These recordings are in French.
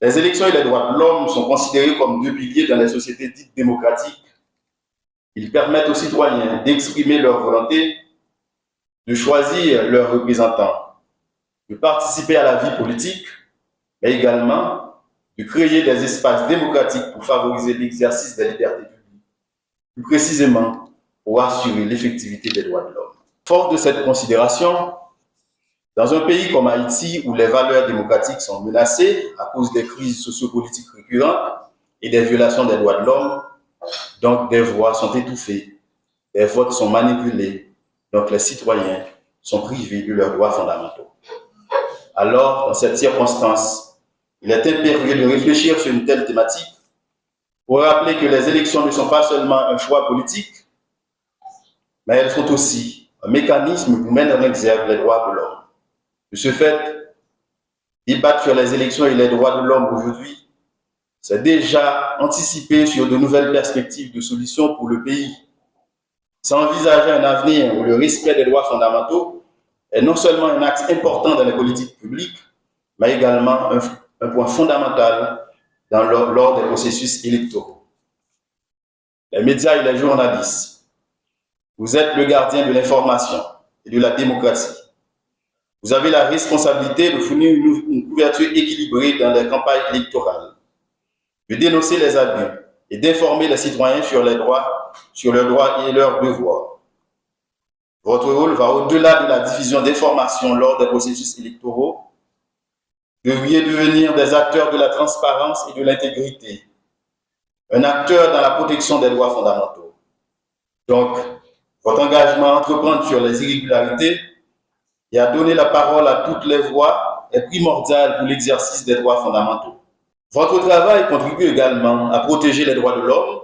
Les élections et les droits de l'homme sont considérés comme deux piliers dans les sociétés dites démocratiques. Ils permettent aux citoyens d'exprimer leur volonté, de choisir leurs représentants, de participer à la vie politique, mais également de créer des espaces démocratiques pour favoriser l'exercice des libertés publiques, plus précisément pour assurer l'effectivité des droits de l'homme. Fort de cette considération, dans un pays comme Haïti, où les valeurs démocratiques sont menacées à cause des crises sociopolitiques récurrentes et des violations des droits de l'homme, donc des voix sont étouffées, des votes sont manipulés, donc les citoyens sont privés de leurs droits fondamentaux. Alors, dans cette circonstance, il est impérieux de réfléchir sur une telle thématique pour rappeler que les élections ne sont pas seulement un choix politique, mais elles sont aussi un mécanisme pour mettre en exergue les droits de l'homme. De ce fait, débattre sur les élections et les droits de l'homme aujourd'hui, c'est déjà anticiper sur de nouvelles perspectives de solutions pour le pays. C'est envisager un avenir où le respect des droits fondamentaux est non seulement un axe important dans les politiques publiques, mais également un point fondamental lors des processus électoraux. Les médias et les journalistes, vous êtes le gardien de l'information et de la démocratie. Vous avez la responsabilité de fournir une couverture équilibrée dans les campagnes électorales, de dénoncer les abus et d'informer les citoyens sur leurs droits et leurs devoirs. Votre rôle va au-delà de la diffusion d'informations lors des processus électoraux. Vous devriez devenir des acteurs de la transparence et de l'intégrité, un acteur dans la protection des droits fondamentaux. Donc, votre engagement à entreprendre sur les irrégularités et à donner la parole à toutes les voix est primordial pour l'exercice des droits fondamentaux. Votre travail contribue également à protéger les droits de l'homme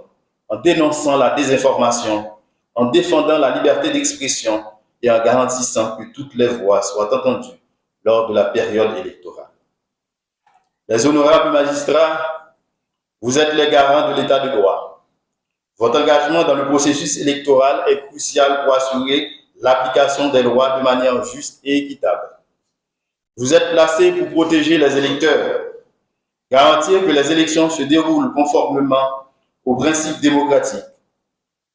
en dénonçant la désinformation, en défendant la liberté d'expression et en garantissant que toutes les voix soient entendues lors de la période électorale. Les honorables magistrats, vous êtes les garants de l'état de droit. Votre engagement dans le processus électoral est crucial pour assurer l'application des lois de manière juste et équitable. Vous êtes placés pour protéger les électeurs, garantir que les élections se déroulent conformément aux principes démocratiques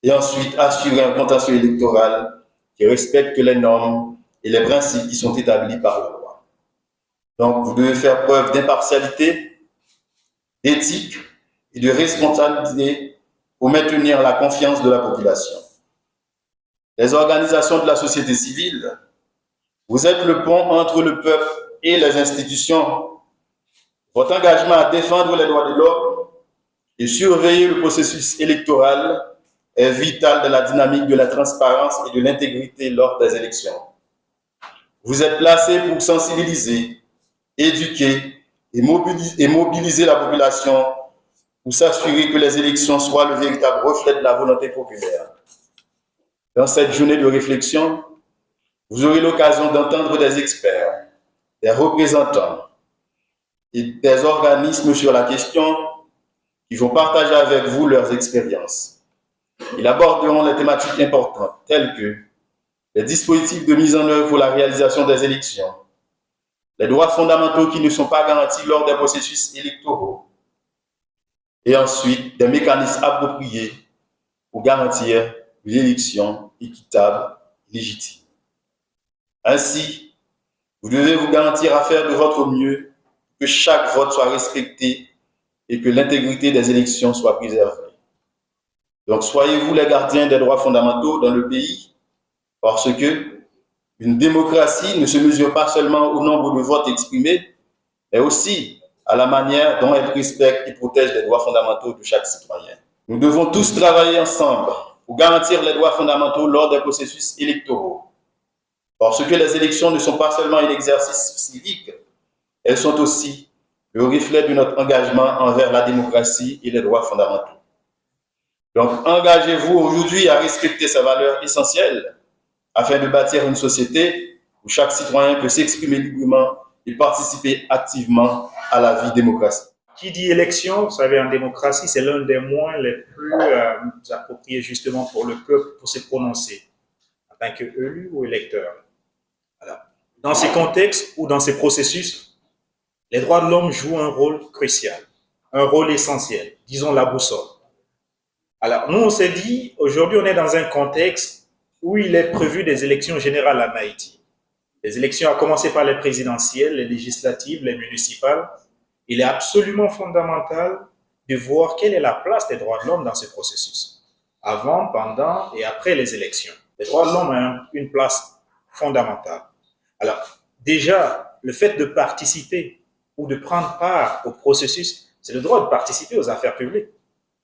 et ensuite assurer un contentieux électoral qui respecte les normes et les principes qui sont établis par la loi. Donc, vous devez faire preuve d'impartialité, d'éthique et de responsabilité pour maintenir la confiance de la population. Les organisations de la société civile, vous êtes le pont entre le peuple et les institutions. Votre engagement à défendre les droits de l'homme et surveiller le processus électoral est vital dans la dynamique de la transparence et de l'intégrité lors des élections. Vous êtes placés pour sensibiliser, éduquer et mobiliser la population pour s'assurer que les élections soient le véritable reflet de la volonté populaire. Dans cette journée de réflexion, vous aurez l'occasion d'entendre des experts, des représentants et des organismes sur la question qui vont partager avec vous leurs expériences. Ils aborderont les thématiques importantes telles que les dispositifs de mise en œuvre pour la réalisation des élections, les droits fondamentaux qui ne sont pas garantis lors des processus électoraux, et ensuite des mécanismes appropriés pour garantir une élection équitable et légitime. Ainsi, vous devez vous garantir à faire de votre mieux que chaque vote soit respecté et que l'intégrité des élections soit préservée. Donc, soyez-vous les gardiens des droits fondamentaux dans le pays, parce que une démocratie ne se mesure pas seulement au nombre de votes exprimés, mais aussi à la manière dont elle respecte et protège les droits fondamentaux de chaque citoyen. Nous devons tous travailler ensemble pour garantir les droits fondamentaux lors des processus électoraux, parce que les élections ne sont pas seulement un exercice civique, elles sont aussi le reflet de notre engagement envers la démocratie et les droits fondamentaux. Donc, engagez-vous aujourd'hui à respecter ces valeurs essentielles afin de bâtir une société où chaque citoyen peut s'exprimer librement et participer activement à la vie démocratique. Qui dit élection, vous savez, en démocratie, c'est l'un des moyens les plus appropriés justement pour le peuple pour se prononcer en tant qu'élu ou électeur. Voilà. Dans ces contextes ou dans ces processus, les droits de l'homme jouent un rôle crucial, un rôle essentiel, disons la boussole. Alors, nous, on s'est dit, aujourd'hui, on est dans un contexte où il est prévu des élections générales en Haïti. Les élections, à commencer par les présidentielles, les législatives, les municipales. Il est absolument fondamental de voir quelle est la place des droits de l'homme dans ce processus, avant, pendant et après les élections. Les droits de l'homme ont une place fondamentale. Alors, déjà, le fait de participer ou de prendre part au processus, c'est le droit de participer aux affaires publiques,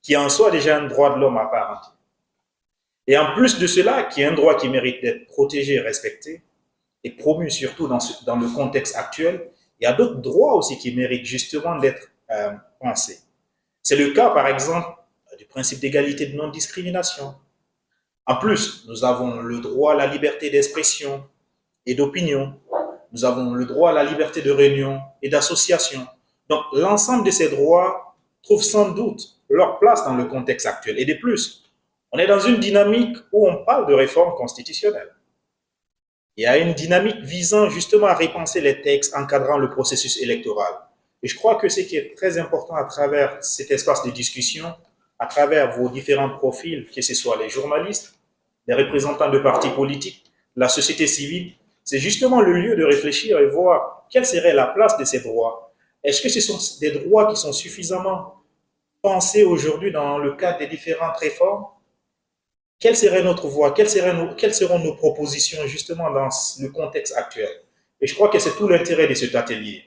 qui en soi déjà un droit de l'homme à part entière. Et en plus de cela, qui est un droit qui mérite d'être protégé, respecté et promu surtout dans le contexte actuel, il y a d'autres droits aussi qui méritent justement d'être pensés. C'est le cas, par exemple, du principe d'égalité de non-discrimination. En plus, nous avons le droit à la liberté d'expression et d'opinion. Nous avons le droit à la liberté de réunion et d'association. Donc, l'ensemble de ces droits trouvent sans doute leur place dans le contexte actuel. Et de plus, on est dans une dynamique où on parle de réforme constitutionnelle. Il y a une dynamique visant justement à repenser les textes encadrant le processus électoral. Et je crois que ce qui est très important à travers cet espace de discussion, à travers vos différents profils, que ce soit les journalistes, les représentants de partis politiques, la société civile, c'est justement le lieu de réfléchir et voir quelle serait la place de ces droits. Est-ce que ce sont des droits qui sont suffisamment pensés aujourd'hui dans le cadre des différentes réformes? Quelle serait notre voie? Quelles seront nos propositions justement dans le contexte actuel? Et je crois que c'est tout l'intérêt de cet atelier.